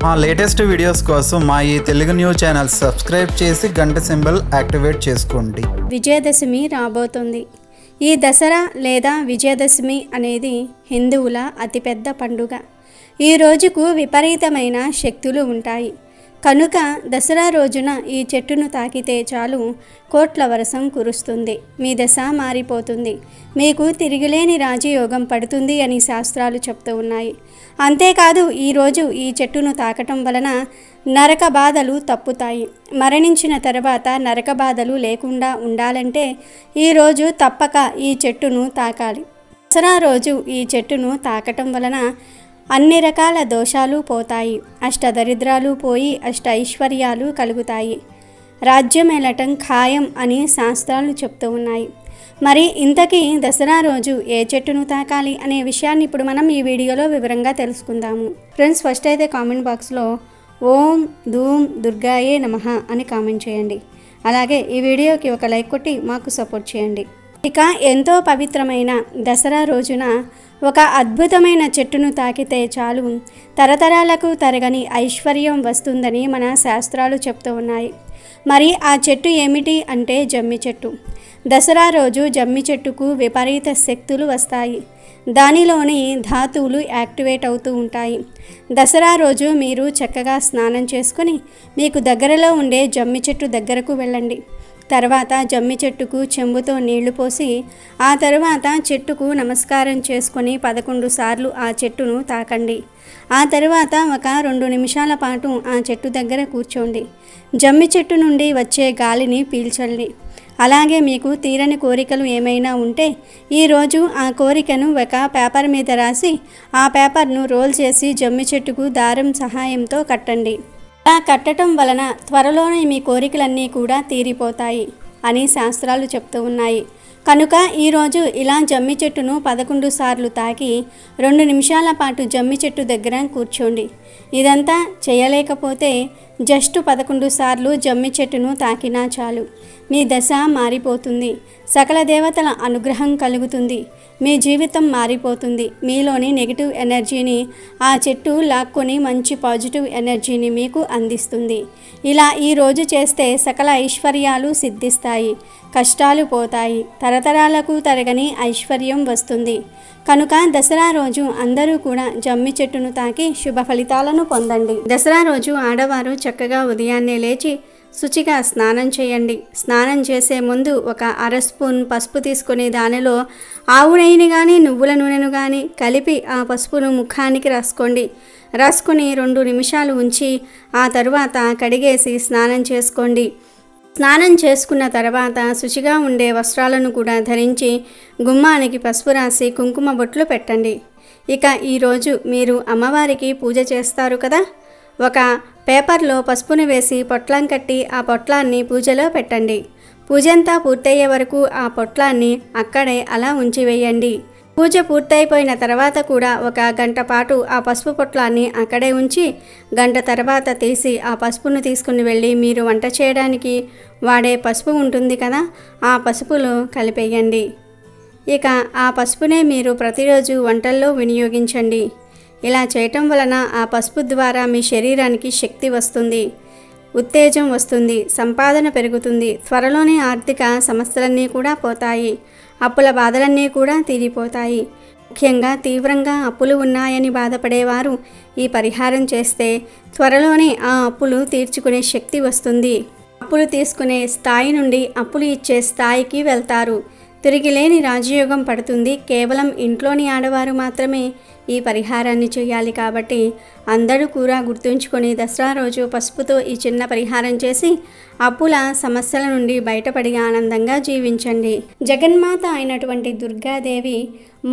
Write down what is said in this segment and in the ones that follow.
మా latest videos కోసం మా ఈ తెలుగు న్యూస్ ఛానల్ సబ్స్క్రైబ్ చేసి గంట సింబల్ యాక్టివేట్ చేసుకోండి. విజయదశమి రాబోతుంది. ఈ దసరా లేదా విజయదశమి అనేది హిందువుల అతిపెద్ద పండుగ. ఈ రోజుకు విపరీతమైన శక్తులు ఉంటాయి కనుక దసరా రోజున ఈ చెట్టును తాకితే చాలు కోట్ల వర్షం కురుస్తుంది, మీ దశ మారిపోతుంది, మీకు తిరిగిలేని రాజయోగం పడుతుంది అని శాస్త్రాలు చెప్తూ ఉన్నాయి. అంతేకాదు ఈరోజు ఈ చెట్టును తాకటం వలన నరక బాధలు తప్పుతాయి. మరణించిన తర్వాత నరక బాధలు లేకుండా ఉండాలంటే ఈరోజు తప్పక ఈ చెట్టును తాకాలి. దసరా రోజు ఈ చెట్టును తాకటం వలన అన్ని రకాల దోషాలు పోతాయి, అష్టదరిద్రాలు పోయి అష్ట ఐశ్వర్యాలు కలుగుతాయి, రాజ్యం ఏలటం ఖాయం అని శాస్త్రాలు చెప్తూ ఉన్నాయి. మరి ఇంతకీ దసరా రోజు ఏ చెట్టును తాకాలి అనే విషయాన్ని ఇప్పుడు మనం ఈ వీడియోలో వివరంగా తెలుసుకుందాము. ఫ్రెండ్స్, ఫస్ట్ అయితే కామెంట్ బాక్స్లో ఓం ధూమ్ దుర్గాయే నమః అని కామెంట్ చేయండి. అలాగే ఈ వీడియోకి ఒక లైక్ కొట్టి మాకు సపోర్ట్ చేయండి. ఇక ఎంతో పవిత్రమైన దసరా రోజున ఒక అద్భుతమైన చెట్టును తాకితే చాలు తరతరాలకు తరగని ఐశ్వర్యం వస్తుందని మన శాస్త్రాలు చెప్తూ ఉన్నాయి. మరి ఆ చెట్టు ఏమిటి అంటే జమ్మి చెట్టు. దసరా రోజు జమ్మి చెట్టుకు విపరీత శక్తులు వస్తాయి, దానిలోని ధాతువులు యాక్టివేట్ అవుతూ ఉంటాయి. దసరా రోజు మీరు చక్కగా స్నానం చేసుకొని మీకు దగ్గరలో ఉండే జమ్మి చెట్టు దగ్గరకు వెళ్ళండి. తర్వాత జమ్మి చెట్టుకు చెంబుతో నీళ్లు పోసి ఆ తర్వాత చెట్టుకు నమస్కారం చేసుకొని 11 సార్లు ఆ చెట్టును తాకండి. ఆ తర్వాత ఒక 2 నిమిషాల పాటు ఆ చెట్టు దగ్గర కూర్చోండి. జమ్మి చెట్టు నుండి వచ్చే గాలిని పీల్చండి. అలాగే మీకు తీరని కోరికలు ఏమైనా ఉంటే ఈరోజు ఆ కోరికను ఒక పేపర్ మీద రాసి ఆ పేపర్ను రోల్ చేసి జమ్మి చెట్టుకు దారం సహాయంతో కట్టండి. అలా కట్టడం వలన త్వరలోనే మీ కోరికలన్నీ కూడా తీరిపోతాయి అని శాస్త్రాలు చెప్తూ ఉన్నాయి. కనుక ఈరోజు ఇలా జమ్మి చెట్టును 11 సార్లు తాకి 2 నిమిషాల పాటు జమ్మి చెట్టు దగ్గర కూర్చోండి. ఇదంతా చేయలేకపోతే జస్ట్ 11 సార్లు జమ్మి చెట్టును తాకినా చాలు, మీ దశ మారిపోతుంది, సకల దేవతల అనుగ్రహం కలుగుతుంది, మీ జీవితం మారిపోతుంది. మీలోని నెగిటివ్ ఎనర్జీని ఆ చెట్టు లాక్కొని మంచి పాజిటివ్ ఎనర్జీని మీకు అందిస్తుంది. ఇలా ఈరోజు చేస్తే సకల ఐశ్వర్యాలు సిద్ధిస్తాయి, కష్టాలు పోతాయి, తరతరాలకు తరగని ఐశ్వర్యం వస్తుంది. కనుక దసరా రోజు అందరూ కూడా జమ్మి చెట్టును తాకి శుభ ఫలితాలను పొందండి. దసరా రోజు ఆడవారు చక్కగా ఉదయాన్నే లేచి శుచిగా స్నానం చేయండి. స్నానం చేసే ముందు ఒక 1/2 స్పూన్ పసుపు తీసుకొని దానిలో ఆవు నెయ్యిని కానీ నువ్వుల నూనెను కానీ కలిపి ఆ పసుపును ముఖానికి రాసుకొని 2 నిమిషాలు ఉంచి ఆ తరువాత కడిగేసి స్నానం చేసుకోండి. స్నానం చేసుకున్న తర్వాత శుచిగా ఉండే వస్త్రాలను కూడా ధరించి గుమ్మానికి పసుపు రాసి కుంకుమ బొట్లు పెట్టండి. ఇక ఈరోజు మీరు అమ్మవారికి పూజ చేస్తారు కదా, ఒక పేపర్లో పసుపును వేసి పొట్లం కట్టి ఆ పొట్లాన్ని పూజలో పెట్టండి. పూజంతా పూర్తయ్యే వరకు ఆ పొట్లాన్ని అక్కడే అలా ఉంచివేయండి. పూజ పూర్తయిపోయిన తర్వాత కూడా ఒక గంట పాటు ఆ పసుపు పొట్లాన్ని అక్కడే ఉంచి గంట తర్వాత తీసి ఆ పసుపును తీసుకుని వెళ్ళి మీరు వంట చేయడానికి వాడే పసుపు ఉంటుంది కదా, ఆ పసుపులో కలిపేయండి. ఇక ఆ పసుపునే మీరు ప్రతిరోజు వంటల్లో వినియోగించండి. ఇలా చేయటం వలన ఆ పసుపు ద్వారా మీ శరీరానికి శక్తి వస్తుంది, ఉత్తేజం వస్తుంది, సంపాదన పెరుగుతుంది, త్వరలోనే ఆర్థిక సమస్యలన్నీ కూడా పోతాయి, అప్పుల బాధలన్నీ కూడా తీరిపోతాయి. ముఖ్యంగా తీవ్రంగా అప్పులు ఉన్నాయని బాధపడేవారు ఈ పరిహారం చేస్తే త్వరలోనే ఆ అప్పులు తీర్చుకునే శక్తి వస్తుంది. అప్పులు తీసుకునే స్థాయి నుండి అప్పులు ఇచ్చే స్థాయికి వెళ్తారు. తిరిగిలేని రాజయోగం పడుతుంది. కేవలం ఇంట్లోని ఆడవారు మాత్రమే ఈ పరిహారాన్ని చేయాలి. కాబట్టి అందరూ కూడా గుర్తుంచుకొని దసరా రోజు పసుపుతో ఈ చిన్న పరిహారం చేసి అప్పుల సమస్యల నుండి బయటపడి ఆనందంగా జీవించండి. జగన్మాత అయినటువంటి దుర్గాదేవి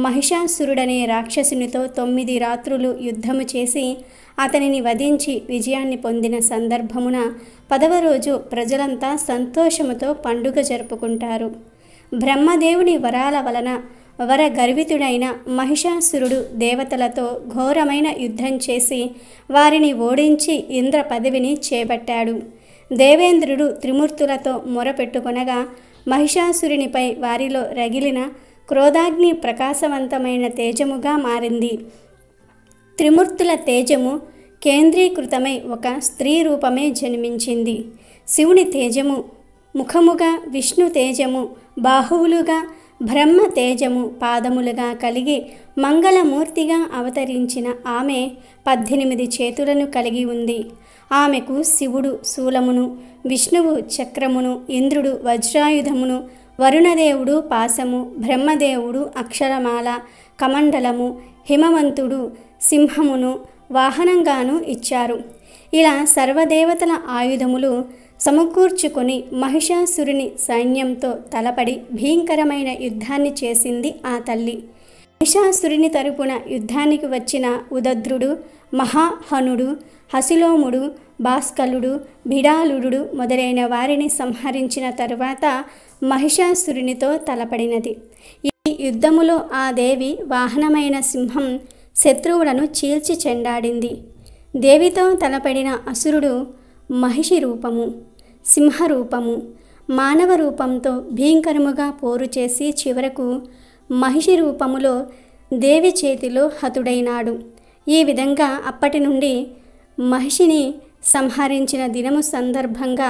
మహిషాసురుడనే రాక్షసునితో 9 రాత్రులు యుద్ధము చేసి అతనిని వధించి విజయాన్ని పొందిన సందర్భమున 10వ రోజు ప్రజలంతా సంతోషముతో పండుగ జరుపుకుంటారు. బ్రహ్మదేవుని వరాల వలన వరగర్వితుడైన మహిషాసురుడు దేవతలతో ఘోరమైన యుద్ధం చేసి వారిని ఓడించి ఇంద్ర పదవిని చేపట్టాడు. దేవేంద్రుడు త్రిమూర్తులతో మొరపెట్టుకొనగా మహిషాసురునిపై వారిలో రగిలిన క్రోధాగ్ని ప్రకాశవంతమైన తేజముగా మారింది. త్రిమూర్తుల తేజము కేంద్రీకృతమై ఒక స్త్రీ రూపమే జన్మించింది. శివుని తేజము ముఖముగా, విష్ణు తేజము బాహువులుగా, బ్రహ్మ తేజము పాదములుగా కలిగి మంగళమూర్తిగా అవతరించిన ఆమె 18 చేతులను కలిగి ఉంది. ఆమెకు శివుడు శూలమును, విష్ణువు చక్రమును, ఇంద్రుడు వజ్రాయుధమును, వరుణదేవుడు పాశము, బ్రహ్మదేవుడు అక్షరమాల, కమండలము, హిమవంతుడు సింహమును వాహనంగాను ఇచ్చారు. ఇలా సర్వదేవతల ఆయుధములు సమకూర్చుకొని మహిషాసురుని సైన్యంతో తలపడి భీకరమైన యుద్ధాన్ని చేసింది ఆ తల్లి. మహిషాసురుని తరపున యుద్ధానికి వచ్చిన ఉదద్రుడు, మహాహనుడు, హసిలోముడు, భాస్కలుడు, బిడాలుడు మొదలైన వారిని సంహరించిన తరువాత మహిషాసురునితో తలపడినది. ఈ యుద్ధములో ఆ దేవి వాహనమైన సింహం శత్రువులను చీల్చి చెండాడింది. దేవితో తలపడిన అసురుడు మహిషి రూపము, సింహరూపము, మానవ రూపంతో భీకరముగా పోరు చేసి చివరకు మహిషి రూపములో దేవి చేతిలో హతుడైనాడు. ఈ విధంగా అప్పటి నుండి మహిషిని సంహరించిన దినము సందర్భంగా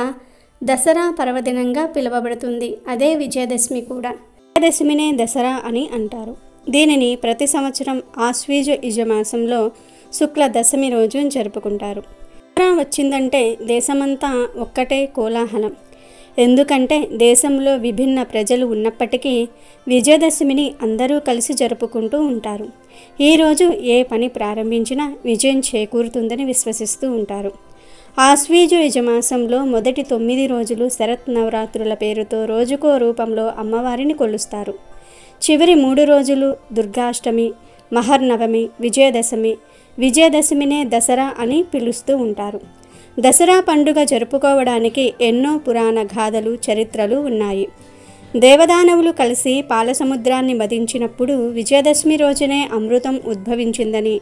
దసరా పర్వదినంగా పిలువబడుతుంది. అదే విజయదశమి కూడా. విజయదశమినే దసరా అని అంటారు. దీనిని ప్రతి సంవత్సరం ఆశ్వీజ యుజమాసంలో శుక్ల దశమి రోజు జరుపుకుంటారు. దసరా వచ్చిందంటే దేశమంతా ఒక్కటే కోలాహలం. ఎందుకంటే దేశంలో విభిన్న ప్రజలు ఉన్నప్పటికీ విజయదశమిని అందరూ కలిసి జరుపుకుంటూ ఉంటారు. ఈరోజు ఏ పని ప్రారంభించినా విజయం చేకూరుతుందని విశ్వసిస్తూ ఉంటారు. ఆశ్వీజ యజమాసంలో మొదటి 9 రోజులు శరత్ నవరాత్రుల పేరుతో రోజుకో రూపంలో అమ్మవారిని కొలుస్తారు. చివరి 3 రోజులు దుర్గాష్టమి, మహర్నవమి, విజయదశమి. విజయదశమినే దసరా అని పిలుస్తూ ఉంటారు. దసరా పండుగ జరుపుకోవడానికి ఎన్నో పురాణ గాథలు, చరిత్రలు ఉన్నాయి. దేవదానవులు కలిసి పాలసముద్రాన్ని మదించినప్పుడు విజయదశమి రోజునే అమృతం ఉద్భవించిందని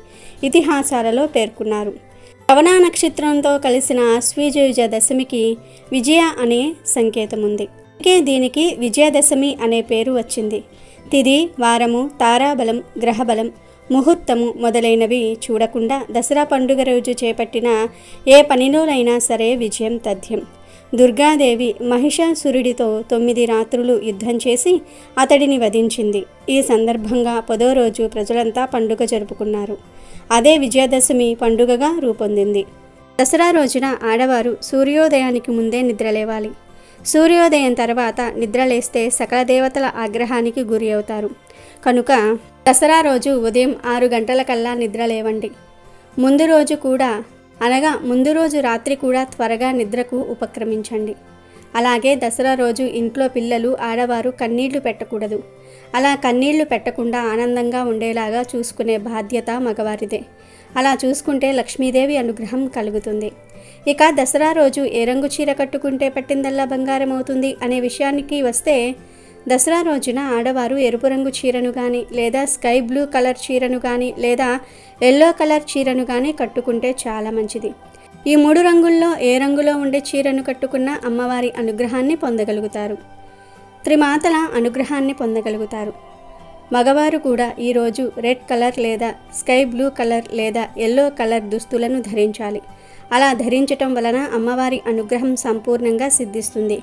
ఇతిహాసాలలో పేర్కొన్నారు. శ్రవణ నక్షత్రంతో కలిసిన ఆశ్వీజ దశమికి విజయ అనే సంకేతం ఉంది. అందుకే దీనికి విజయదశమి అనే పేరు వచ్చింది. తిథి, వారము, తారాబలం, గ్రహబలం, ముహూర్తము మొదలైనవి చూడకుండా దసరా పండుగ రోజు చేపట్టిన ఏ పనిలోనైనా సరే విజయం తథ్యం. దుర్గాదేవి మహిషాసురుడితో 9 రాత్రులు యుద్ధం చేసి అతడిని వధించింది. ఈ సందర్భంగా 10వ రోజు ప్రజలంతా పండుగ జరుపుకున్నారు. అదే విజయదశమి పండుగగా రూపొందింది. దసరా రోజున ఆడవారు సూర్యోదయానికి ముందే నిద్రలేవాలి. సూర్యోదయం తర్వాత నిద్రలేస్తే సకల దేవతల ఆగ్రహానికి గురి అవుతారు. కనుక దసరా రోజు ఉదయం 6 గంటలకల్లా నిద్రలేవండి. ముందు రోజు కూడా అనగా ముందు రోజు రాత్రి కూడా త్వరగా నిద్రకు ఉపక్రమించండి. అలాగే దసరా రోజు ఇంట్లో పిల్లలు, ఆడవారు కన్నీళ్లు పెట్టకూడదు. అలా కన్నీళ్లు పెట్టకుండా ఆనందంగా ఉండేలాగా చూసుకునే బాధ్యత మగవారిదే. అలా చూసుకుంటే లక్ష్మీదేవి అనుగ్రహం కలుగుతుంది. ఇక దసరా రోజు ఏ రంగు చీర కట్టుకుంటే పట్టిందల్లా బంగారం అవుతుంది అనే విషయానికి వస్తే, దసరా రోజున ఆడవారు ఎరుపు రంగు చీరను కానీ, లేదా స్కై బ్లూ కలర్ చీరను కానీ, లేదా ఎల్లో కలర్ చీరను కానీ కట్టుకుంటే చాలా మంచిది. ఈ 3 రంగుల్లో ఏ రంగులో ఉండే చీరను కట్టుకున్నా అమ్మవారి అనుగ్రహాన్ని పొందగలుగుతారు. త్రిమాతల అనుగ్రహాన్ని పొందగలుగుతారు. మగవారు కూడా ఈరోజు రెడ్ కలర్ లేదా స్కై బ్లూ కలర్ లేదా ఎల్లో కలర్ దుస్తులను ధరించాలి. అలా ధరించటం వలన అమ్మవారి అనుగ్రహం సంపూర్ణంగా సిద్ధిస్తుంది.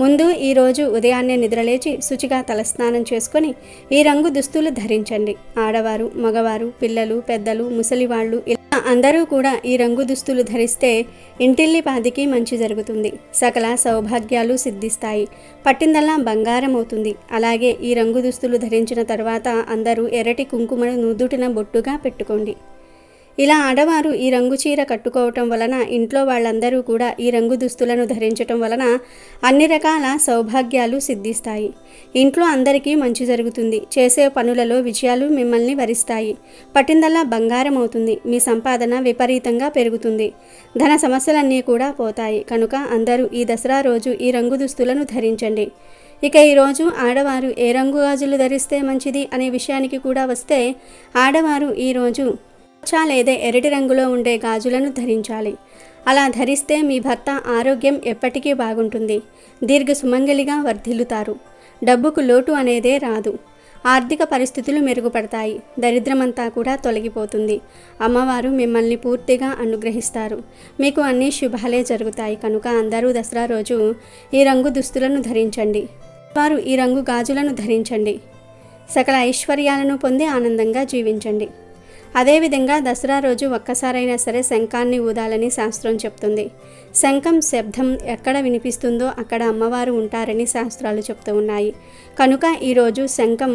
ముందు ఈరోజు ఉదయాన్నే నిద్రలేచి శుచిగా తలస్నానం చేసుకొని ఈ రంగు దుస్తులు ధరించండి. ఆడవారు, మగవారు, పిల్లలు, పెద్దలు, ముసలివాళ్ళు ఇలా అందరూ కూడా ఈ రంగు దుస్తులు ధరిస్తే ఇంటిల్లిపాదికి మంచి జరుగుతుంది. సకల సౌభాగ్యాలు సిద్ధిస్తాయి. పట్టిందల్లా బంగారం అవుతుంది. అలాగే ఈ రంగు దుస్తులు ధరించిన తర్వాత అందరూ ఎర్రటి కుంకుమను నుదుటిన బొట్టుగా పెట్టుకోండి. ఇలా ఆడవారు ఈ రంగు చీర కట్టుకోవటం వలన, ఇంట్లో వాళ్ళందరూ కూడా ఈ రంగు దుస్తులను ధరించటం వలన అన్ని రకాల సౌభాగ్యాలు సిద్ధిస్తాయి. ఇంట్లో అందరికీ మంచి జరుగుతుంది. చేసే పనులలో విజయాలు మిమ్మల్ని వరిస్తాయి. పట్టిందల్లా బంగారం అవుతుంది. మీ సంపాదన విపరీతంగా పెరుగుతుంది. ధన సమస్యలన్నీ కూడా పోతాయి. కనుక అందరూ ఈ దసరా రోజు ఈ రంగు దుస్తులను ధరించండి. ఇక ఈరోజు ఆడవారు ఏ రంగు గాజులు ధరిస్తే మంచిది అనే విషయానికి కూడా వస్తే, ఆడవారు ఈరోజు లేదా ఎర్రటి రంగులో ఉండే గాజులను ధరించాలి. అలా ధరిస్తే మీ భర్త ఆరోగ్యం ఎప్పటికీ బాగుంటుంది. దీర్ఘ సుమంగలిగా వర్ధిల్లుతారు. డబ్బుకు లోటు అనేదే రాదు. ఆర్థిక పరిస్థితులు మెరుగుపడతాయి. దరిద్రమంతా కూడా తొలగిపోతుంది. అమ్మవారు మిమ్మల్ని పూర్తిగా అనుగ్రహిస్తారు. మీకు అన్ని శుభాలే జరుగుతాయి కనుక అందరూ దసరా రోజు ఈ రంగు దుస్తులను ధరించండి. వారు ఈ రంగు గాజులను ధరించండి. సకల ఐశ్వర్యాలను పొంది ఆనందంగా జీవించండి. అదేవిధంగా దసరా రోజు ఒక్కసారైనా సరే శంఖాన్ని ఊదాలని శాస్త్రం చెప్తుంది. శంఖం శబ్దం ఎక్కడ వినిపిస్తుందో అక్కడ అమ్మవారు ఉంటారని శాస్త్రాలు చెప్తూ ఉన్నాయి. కనుక ఈరోజు శంఖం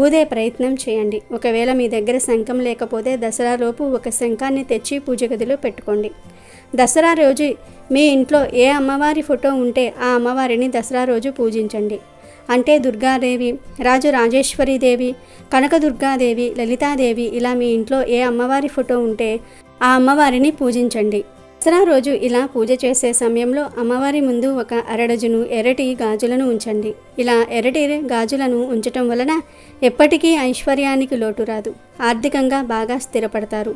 ఊదే ప్రయత్నం చేయండి. ఒకవేళ మీ దగ్గర శంఖం లేకపోతే దసరాలోపు ఒక శంఖాన్ని తెచ్చి పూజ గదిలో పెట్టుకోండి. దసరా రోజు మీ ఇంట్లో ఏ అమ్మవారి ఫోటో ఉంటే ఆ అమ్మవారిని దసరా రోజు పూజించండి. అంటే దుర్గాదేవి, రాజరాజేశ్వరీదేవి, కనకదుర్గాదేవి, లలితాదేవి ఇలా మీ ఇంట్లో ఏ అమ్మవారి ఫోటో ఉంటే ఆ అమ్మవారిని పూజించండి. దసరా రోజు ఇలా పూజ చేసే సమయంలో అమ్మవారి ముందు ఒక అరడజను ఎర్రటి గాజులను ఉంచండి. ఇలా ఎర్రటి గాజులను ఉంచటం వలన ఎప్పటికీ ఐశ్వర్యానికి లోటు రాదు. ఆర్థికంగా బాగా స్థిరపడతారు.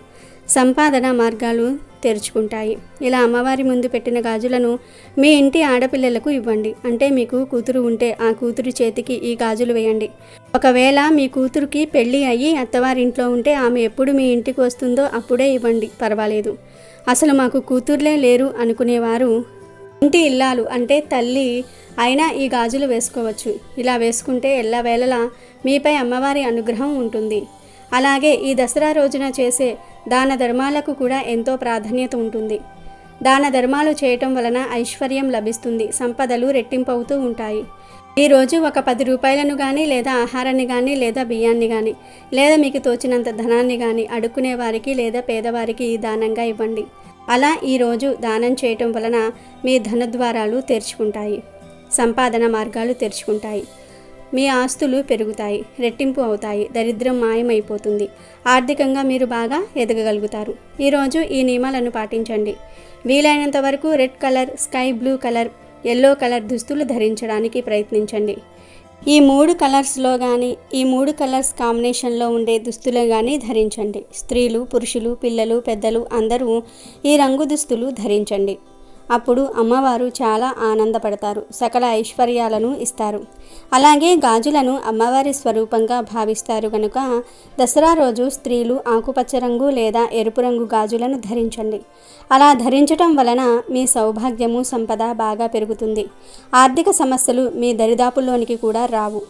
సంపాదన మార్గాలు తెరుచుకుంటాయి. ఇలా అమ్మవారి ముందు పెట్టిన గాజులను మీ ఇంటి ఆడపిల్లలకు ఇవ్వండి. అంటే మీకు కూతురు ఉంటే ఆ కూతురు చేతికి ఈ గాజులు వేయండి. ఒకవేళ మీ కూతురుకి పెళ్ళి అయ్యి అత్తవారింట్లో ఉంటే ఆమె ఎప్పుడు మీ ఇంటికి వస్తుందో అప్పుడే ఇవ్వండి, పర్వాలేదు. అసలు మాకు కూతుర్లే లేరు అనుకునేవారు ఇంటి ఇల్లాలు అంటే తల్లి అయినా ఈ గాజులు వేసుకోవచ్చు. ఇలా వేసుకుంటే ఎల్లవేళలా మీపై అమ్మవారి అనుగ్రహం ఉంటుంది. అలాగే ఈ దసరా రోజున చేసే దాన ధర్మాలకు కూడా ఎంతో ప్రాధాన్యత ఉంటుంది. దాన ధర్మాలు చేయటం వలన ఐశ్వర్యం లభిస్తుంది. సంపదలు రెట్టింపవుతూ ఉంటాయి. ఈరోజు ఒక 10 రూపాయలను కానీ లేదా ఆహారాన్ని కానీ లేదా బియ్యాన్ని కానీ లేదా మీకు తోచినంత ధనాన్ని కానీ అడుక్కునే వారికి లేదా పేదవారికి దానంగా ఇవ్వండి. అలా ఈరోజు దానం చేయటం వలన మీ ధనద్వారాలు తెరుచుకుంటాయి. సంపాదన మార్గాలు తెరుచుకుంటాయి. మీ ఆస్తులు పెరుగుతాయి, రెట్టింపు అవుతాయి. దరిద్రం మాయమైపోతుంది. ఆర్థికంగా మీరు బాగా ఎదగగలుగుతారు. ఈరోజు ఈ నియమాలను పాటించండి. వీలైనంత వరకు red colour, sky blue colour, yellow colour దుస్తులు ధరించడానికి ప్రయత్నించండి. ఈ 3 కలర్స్లో కానీ ఈ 3 కలర్స్ కాంబినేషన్లో ఉండే దుస్తులు కానీ ధరించండి. స్త్రీలు, పురుషులు, పిల్లలు, పెద్దలు అందరూ ఈ రంగు దుస్తులు ధరించండి. అప్పుడు అమ్మవారు చాలా ఆనందపడతారు. సకల ఐశ్వర్యాలను ఇస్తారు. అలాగే గాజులను అమ్మవారి స్వరూపంగా భావిస్తారు కనుక దసరా రోజు స్త్రీలు ఆకుపచ్చ రంగు లేదా ఎరుపు రంగు గాజులను ధరించండి. అలా ధరించటం వలన మీ సౌభాగ్యము, సంపద బాగా పెరుగుతుంది. ఆర్థిక సమస్యలు మీ దరిదాపుల్లోనికి కూడా రావు.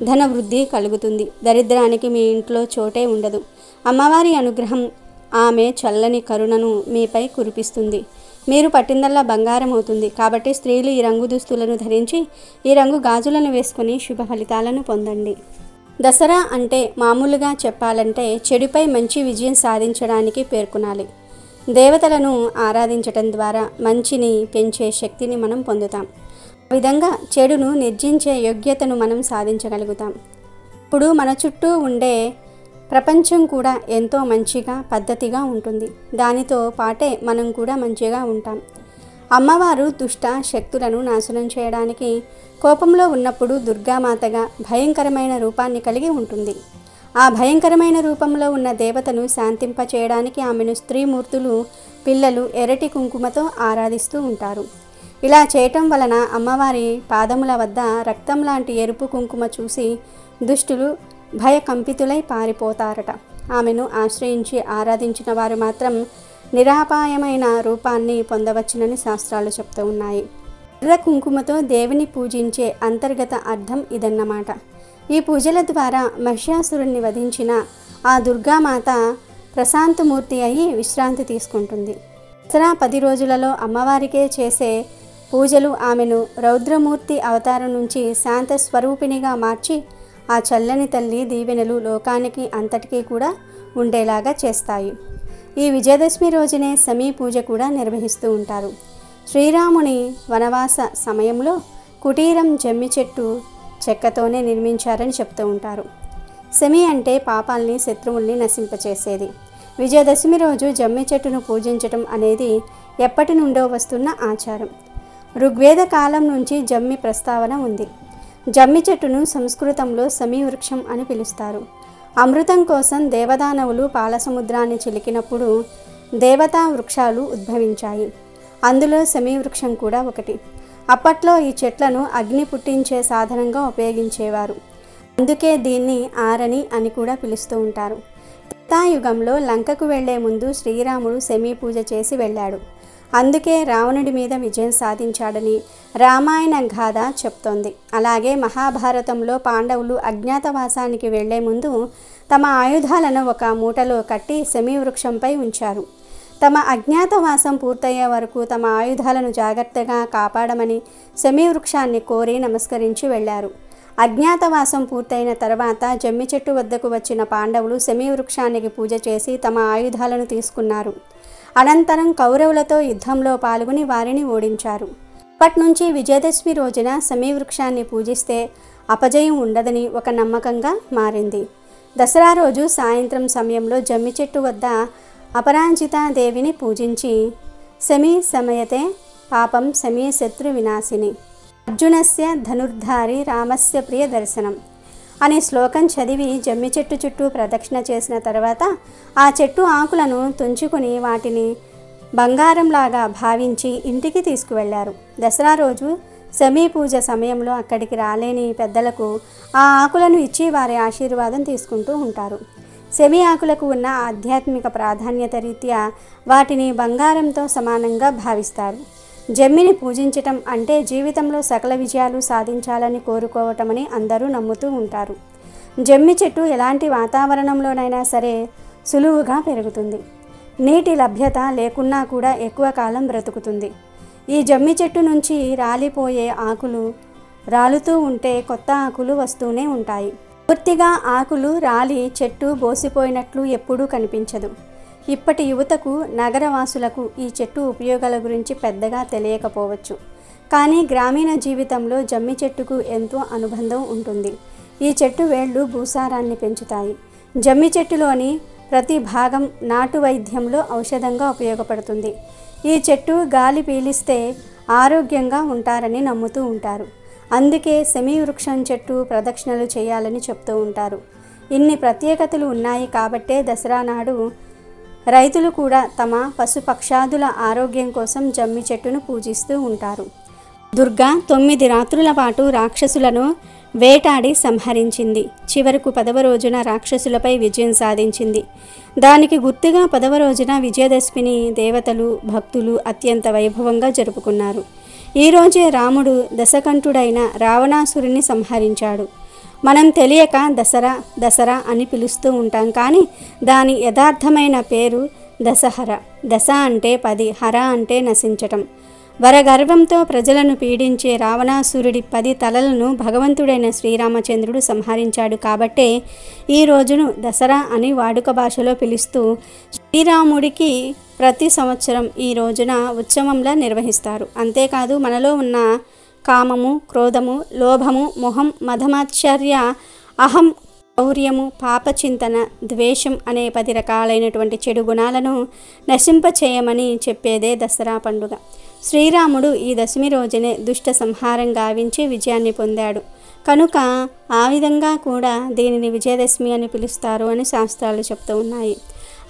ధన వృద్ధి కలుగుతుంది. దరిద్రానికి మీ ఇంట్లో చోటే ఉండదు. అమ్మవారి అనుగ్రహం, ఆమె చల్లని కరుణను మీపై కురిపిస్తుంది. మీరు పట్టిందల్లా బంగారం అవుతుంది. కాబట్టి స్త్రీలు ఈ రంగు దుస్తులను ధరించి ఈ రంగు గాజులను వేసుకుని శుభ ఫలితాలను పొందండి. దసరా అంటే మామూలుగా చెప్పాలంటే చెడుపై మంచి విజయం సాధించడానికి పేర్కొనాలి. దేవతలను ఆరాధించటం ద్వారా మంచిని పెంచే శక్తిని మనం పొందుతాం. ఆ విధంగా చెడును నిర్జించే యోగ్యతను మనం సాధించగలుగుతాం. ఇప్పుడు మన చుట్టూ ఉండే ప్రపంచం కూడా ఎంతో మంచిగా పద్ధతిగా ఉంటుంది. దానితో పాటే మనం కూడా మంచిగా ఉంటాం. అమ్మవారు దుష్ట శక్తులను నాశనం చేయడానికి కోపంలో ఉన్నప్పుడు దుర్గామాతగా భయంకరమైన రూపాన్ని కలిగి ఉంటుంది. ఆ భయంకరమైన రూపంలో ఉన్న దేవతను శాంతింపచేయడానికి ఆమెను స్త్రీమూర్తులు, పిల్లలు ఎర్రటి కుంకుమతో ఆరాధిస్తూ ఉంటారు. ఇలా చేయటం వలన అమ్మవారి పాదముల వద్ద రక్తం లాంటి ఎరుపు కుంకుమ చూసి దుష్టులు భయకంపితులై పారిపోతారట. ఆమెను ఆశ్రయించి ఆరాధించిన వారు మాత్రం నిరాపాయమైన రూపాన్ని పొందవచ్చునని శాస్త్రాలు చెప్తూ ఉన్నాయి. ఎర్ర కుంకుమతో దేవిని పూజించే అంతర్గత అర్థం ఇదన్నమాట. ఈ పూజల ద్వారా మహిషాసురుణ్ణి వధించిన ఆ దుర్గామాత ప్రశాంతమూర్తి అయి విశ్రాంతి తీసుకుంటుంది. దసరా 10 రోజులలో అమ్మవారికే చేసే పూజలు ఆమెను రౌద్రమూర్తి అవతారం నుంచి శాంత స్వరూపిణిగా మార్చి ఆ చల్లని తల్లి దీవెనలు లోకానికి అంతటికీ కూడా ఉండేలాగా చేస్తాయి. ఈ విజయదశమి రోజునే సమీ పూజ కూడా నిర్వహిస్తూ ఉంటారు. శ్రీరాముని వనవాస సమయంలో కుటీరం జమ్మి చెట్టు చెక్కతోనే నిర్మించారని చెప్తూ ఉంటారు. సమీ అంటే పాపాల్ని, శత్రువుల్ని నశింపచేసేది. విజయదశమి రోజు జమ్మి చెట్టును పూజించటం అనేది ఎప్పటి నుండో వస్తున్న ఆచారం. ఋగ్వేద కాలం నుంచి జమ్మి ప్రస్తావన ఉంది. జమ్మి చెట్టును సంస్కృతంలో సమీ వృక్షం అని పిలుస్తారు. అమృతం కోసం దేవదానవులు పాలసముద్రాన్ని చిలికినప్పుడు దేవతా వృక్షాలు ఉద్భవించాయి. అందులో సమీ వృక్షం కూడా ఒకటి. అప్పట్లో ఈ చెట్లను అగ్ని పుట్టించే సాధనంగా ఉపయోగించేవారు. అందుకే దీన్ని ఆరణి అని కూడా పిలుస్తూ ఉంటారు. త్రేతాయుగంలో లంకకు వెళ్లే ముందు శ్రీరాముడు శమీ పూజ చేసి వెళ్ళాడు. అందుకే రావణుడి మీద విజయం సాధించాడని రామాయణ గాథ చెప్తోంది. అలాగే మహాభారతంలో పాండవులు అజ్ఞాతవాసానికి వెళ్లే ముందు తమ ఆయుధాలను ఒక మూటలో కట్టి శమీ వృక్షంపై ఉంచారు. తమ అజ్ఞాతవాసం పూర్తయ్యే వరకు తమ ఆయుధాలను జాగ్రత్తగా కాపాడమని శమీ వృక్షాన్ని కోరి నమస్కరించి వెళ్లారు. అజ్ఞాతవాసం పూర్తయిన తర్వాత జమ్మి చెట్టు వద్దకు వచ్చిన పాండవులు శమీ వృక్షానికి పూజ చేసి తమ ఆయుధాలను తీసుకున్నారు. అనంతరం కౌరవులతో యుద్ధంలో పాల్గొని వారిని ఓడించారు. అప్పటి నుంచి విజయదశమి రోజున శమీ వృక్షాన్ని పూజిస్తే అపజయం ఉండదని ఒక నమ్మకంగా మారింది. దసరా రోజు సాయంత్రం సమయంలో జమ్మి చెట్టు వద్ద అపరాజితాదేవిని పూజించి శమీ శమయతే పాపం శమీ శత్రు వినాశిని అర్జునస్య ధనుర్ధారి రామస్య ప్రియ దర్శనం అనే శ్లోకం చదివి జమ్మి చెట్టు చుట్టూ ప్రదక్షిణ చేసిన తర్వాత ఆ చెట్టు ఆకులను తుంచుకుని వాటిని బంగారంలాగా భావించి ఇంటికి తీసుకువెళ్లారు. దసరా రోజు శమీ పూజ సమయంలో అక్కడికి రాలేని పెద్దలకు ఆ ఆకులను ఇచ్చి వారి ఆశీర్వాదం తీసుకుంటూ ఉంటారు. శమీ ఆకులకు ఉన్న ఆధ్యాత్మిక ప్రాధాన్యత రీత్యా వాటిని బంగారంతో సమానంగా భావిస్తారు. జమ్మిని పూజించటం అంటే జీవితంలో సకల విజయాలు సాధించాలని కోరుకోవటమని అందరూ నమ్ముతూ ఉంటారు. జమ్మి చెట్టు ఎలాంటి వాతావరణంలోనైనా సరే సులువుగా పెరుగుతుంది. నీటి లభ్యత లేకున్నా కూడా ఎక్కువ కాలం బ్రతుకుతుంది. ఈ జమ్మి చెట్టు నుంచి రాలిపోయే ఆకులు రాలుతూ ఉంటే కొత్త ఆకులు వస్తూనే ఉంటాయి. పూర్తిగా ఆకులు రాలి చెట్టు బోసిపోయినట్లు ఎప్పుడూ కనిపించదు. ఇప్పటి యువతకు నగరవాసులకు ఈ చెట్టు ఉపయోగాల గురించి పెద్దగా తెలియకపోవచ్చు. కానీ గ్రామీణ జీవితంలో జమ్మి చెట్టుకు ఎంతో అనుబంధం ఉంటుంది. ఈ చెట్టు వేళ్ళు భూసారాన్ని పెంచుతాయి. జమ్మి చెట్టులోని ప్రతి భాగం నాటు వైద్యంలో ఔషధంగా ఉపయోగపడుతుంది. ఈ చెట్టు గాలి పీలిస్తే ఆరోగ్యంగా ఉంటారని నమ్ముతూ ఉంటారు. అందుకే శమీ వృక్షం చెట్టు ప్రదక్షిణలు చేయాలని చెప్తూ ఉంటారు. ఇన్ని ప్రత్యేకతలు ఉన్నాయి కాబట్టే దసరా నాడు రైతులు కూడా తమ పశుపక్షాదుల ఆరోగ్యం కోసం జమ్మి చెట్టును పూజిస్తూ ఉంటారు. దుర్గా 9 రాత్రుల పాటు రాక్షసులను వేటాడి సంహరించింది. చివరకు 10వ రోజున రాక్షసులపై విజయం సాధించింది. దానికి గుర్తుగా 10వ రోజున విజయదశమిని దేవతలు భక్తులు అత్యంత వైభవంగా జరుపుకున్నారు. ఈరోజే రాముడు దశకంఠుడైన రావణాసురుని సంహరించాడు. మనం తెలియక దసరా అని పిలుస్తూ ఉంటాం. కానీ దాని యథార్థమైన పేరు దశహర. దశ అంటే 10, హర అంటే నశించటం. వరగర్వంతో ప్రజలను పీడించే రావణాసురుడి 10 తలలను భగవంతుడైన శ్రీరామచంద్రుడు సంహరించాడు. కాబట్టే ఈ రోజును దసరా అని వాడుక భాషలో పిలుస్తూ శ్రీరాముడికి ప్రతి సంవత్సరం ఈ రోజున ఉత్సవంలా నిర్వహిస్తారు. అంతేకాదు మనలో ఉన్న కామము, క్రోధము, లోభము, మొహం, మదమాత్సర్య, అహం, శౌర్యము, పాపచింతన, ద్వేషం అనే 10 రకాలైనటువంటి చెడు గుణాలను నశింపచేయమని చెప్పేదే దసరా పండుగ. శ్రీరాముడు ఈ దశమి రోజునే దుష్ట సంహారం గావించి విజయాన్ని పొందాడు కనుక ఆ విధంగా కూడా దీనిని విజయదశమి అని పిలుస్తారు అని శాస్త్రాలు చెప్తూ ఉన్నాయి.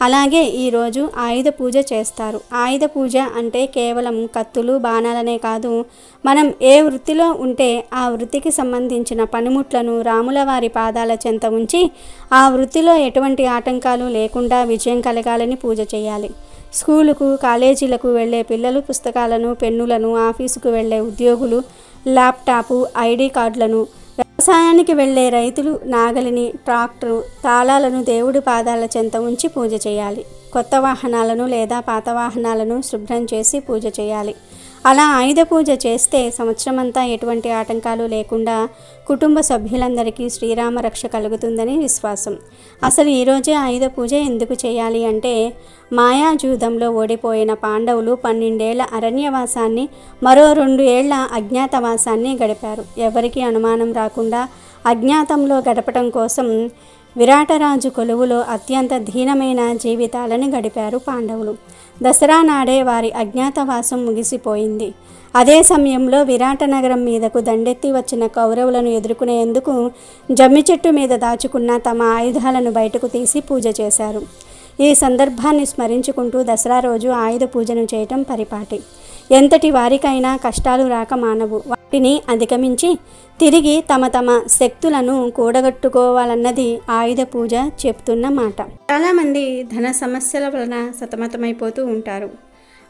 అలాగే ఈరోజు ఆయుధ పూజ చేస్తారు. ఆయుధ పూజ అంటే కేవలం కత్తులు బాణాలనే కాదు, మనం ఏ వృత్తిలో ఉంటే ఆ వృత్తికి సంబంధించిన పనిముట్లను రాముల వారి పాదాల చెంత ఉంచి ఆ వృత్తిలో ఎటువంటి ఆటంకాలు లేకుండా విజయం కలగాలని పూజ చేయాలి. స్కూలుకు కాలేజీలకు వెళ్ళే పిల్లలు పుస్తకాలను, పెన్నులను, ఆఫీసుకు వెళ్ళే ఉద్యోగులు ల్యాప్టాపు, ఐడి కార్డులను, వ్యవసాయానికి వెళ్ళే రైతులు నాగలిని, ట్రాక్టరు, తాళాలను దేవుడి పాదాల చెంత ఉంచి పూజ చేయాలి. కొత్త వాహనాలను లేదా పాత వాహనాలను శుభ్రం చేసి పూజ చేయాలి. అలా ఆయుధ పూజ చేస్తే సంవత్సరమంతా ఎటువంటి ఆటంకాలు లేకుండా కుటుంబ సభ్యులందరికీ శ్రీరామ రక్ష కలుగుతుందని విశ్వాసం. అసలు ఈరోజే ఆయుధ పూజ ఎందుకు చేయాలి అంటే మాయాజూదంలో ఓడిపోయిన పాండవులు 12 ఏళ్ల అరణ్యవాసాన్ని మరో 2 ఏళ్ల అజ్ఞాతవాసాన్ని గడిపారు. ఎవరికీ అనుమానం రాకుండా అజ్ఞాతంలో గడపటం కోసం విరాటరాజు కొలువులో అత్యంత దీనమైన జీవితాలను గడిపారు పాండవులు. దసరా నాడే వారి అజ్ఞాతవాసం ముగిసిపోయింది. అదే సమయంలో విరాట నగరం మీదకు దండెత్తి వచ్చిన కౌరవులను ఎదుర్కొనేందుకు జమ్మి చెట్టు మీద దాచుకున్న తమ ఆయుధాలను బయటకు తీసి పూజ చేశారు. ఈ సందర్భాన్ని స్మరించుకుంటూ దసరా రోజు ఆయుధ పూజను చేయటం పరిపాటి. ఎంతటి వారికైనా కష్టాలు రాక మానవు. వాటిని అధిగమించి తిరిగి తమ తమ శక్తులను కూడగట్టుకోవాలన్నది ఆయుధ పూజ చెప్తున్న మాట. చాలామంది ధన సమస్యల వలన సతమతమైపోతూ ఉంటారు.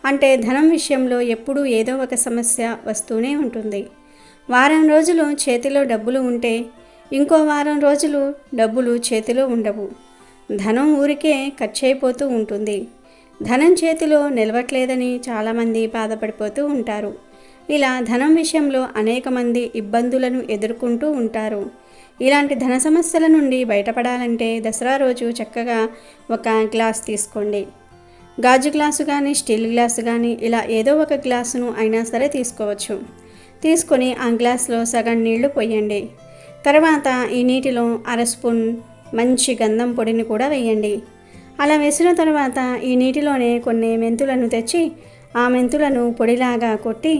అంటే ధనం విషయంలో ఎప్పుడూ ఏదో ఒక సమస్య వస్తూనే ఉంటుంది. వారం రోజులు చేతిలో డబ్బులు ఉంటే ఇంకో వారం రోజులు డబ్బులు చేతిలో ఉండవు. ధనం ఊరికే ఖర్చు అయిపోతూ ఉంటుంది. ధనం చేతిలో నిలవట్లేదని చాలామంది బాధపడిపోతూ ఉంటారు. ఇలా ధనం విషయంలో అనేక మంది ఇబ్బందులను ఎదుర్కొంటూ ఉంటారు. ఇలాంటి ధన సమస్యల నుండి బయటపడాలంటే దసరా రోజు చక్కగా ఒక గ్లాస్ తీసుకోండి. గాజు గ్లాసు కానీ స్టీల్ గ్లాసు కానీ ఇలా ఏదో ఒక గ్లాసును అయినా సరే తీసుకోవచ్చు. తీసుకొని ఆ గ్లాసులో సగం నీళ్లు పోయండి. తర్వాత ఈ నీటిలో అర స్పూన్ మంచి గంధం పొడిని కూడా వేయండి. అలా వేసిన తర్వాత ఈ నీటిలోనే కొన్ని మెంతులను తెచ్చి ఆ మెంతులను పొడిలాగా కొట్టి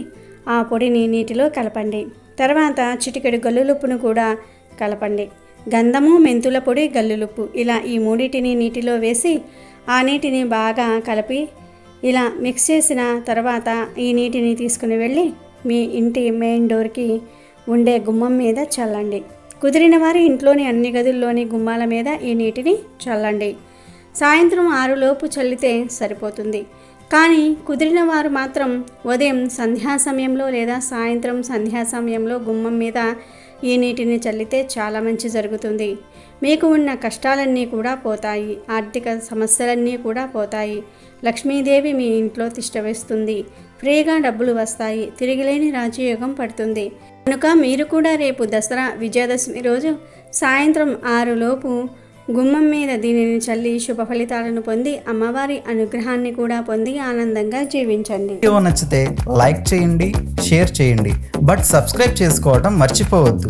ఆ పొడిని నీటిలో కలపండి. తర్వాత చిటికెడు గల్లులుప్పును కూడా కలపండి. గంధము, మెంతుల పొడి, గల్లులుప్పు ఇలా ఈ మూడింటిని నీటిలో వేసి ఆ నీటిని బాగా కలిపి ఇలా మిక్స్ చేసిన తర్వాత ఈ నీటిని తీసుకుని వెళ్ళి మీ ఇంటి మెయిన్ డోర్కి ఉండే గుమ్మం మీద చల్లండి. కుదిరిన వారు ఇంట్లోని అన్ని గదుల్లోని గుమ్మాల మీద ఈ నీటిని చల్లండి. సాయంత్రం 6 లోపు చల్లితే సరిపోతుంది. కానీ కుదిరిన వారు మాత్రం ఉదయం సంధ్యా సమయంలో లేదా సాయంత్రం సంధ్యా సమయంలో గుమ్మం మీద ఈ నీటిని చల్లితే చాలా మంచి జరుగుతుంది. మీకు ఉన్న కష్టాలన్నీ కూడా పోతాయి. ఆర్థిక సమస్యలన్నీ కూడా పోతాయి. లక్ష్మీదేవి మీ ఇంట్లో తిష్టవేస్తుంది. ఫ్రీగా డబ్బులు వస్తాయి. తిరిగిలేని రాజయోగం పడుతుంది. కనుక మీరు కూడా రేపు దసరా విజయదశమి రోజు సాయంత్రం 6 లోపు గుమ్మం మీద దీనిని చల్లి శుభ ఫలితాలను పొంది అమ్మవారి అనుగ్రహాన్ని కూడా పొంది ఆనందంగా జీవించండి. వీడియో నచ్చితే లైక్ చేయండి, షేర్ చేయండి, బట్ సబ్స్క్రైబ్ చేసుకోవడం మర్చిపోవద్దు.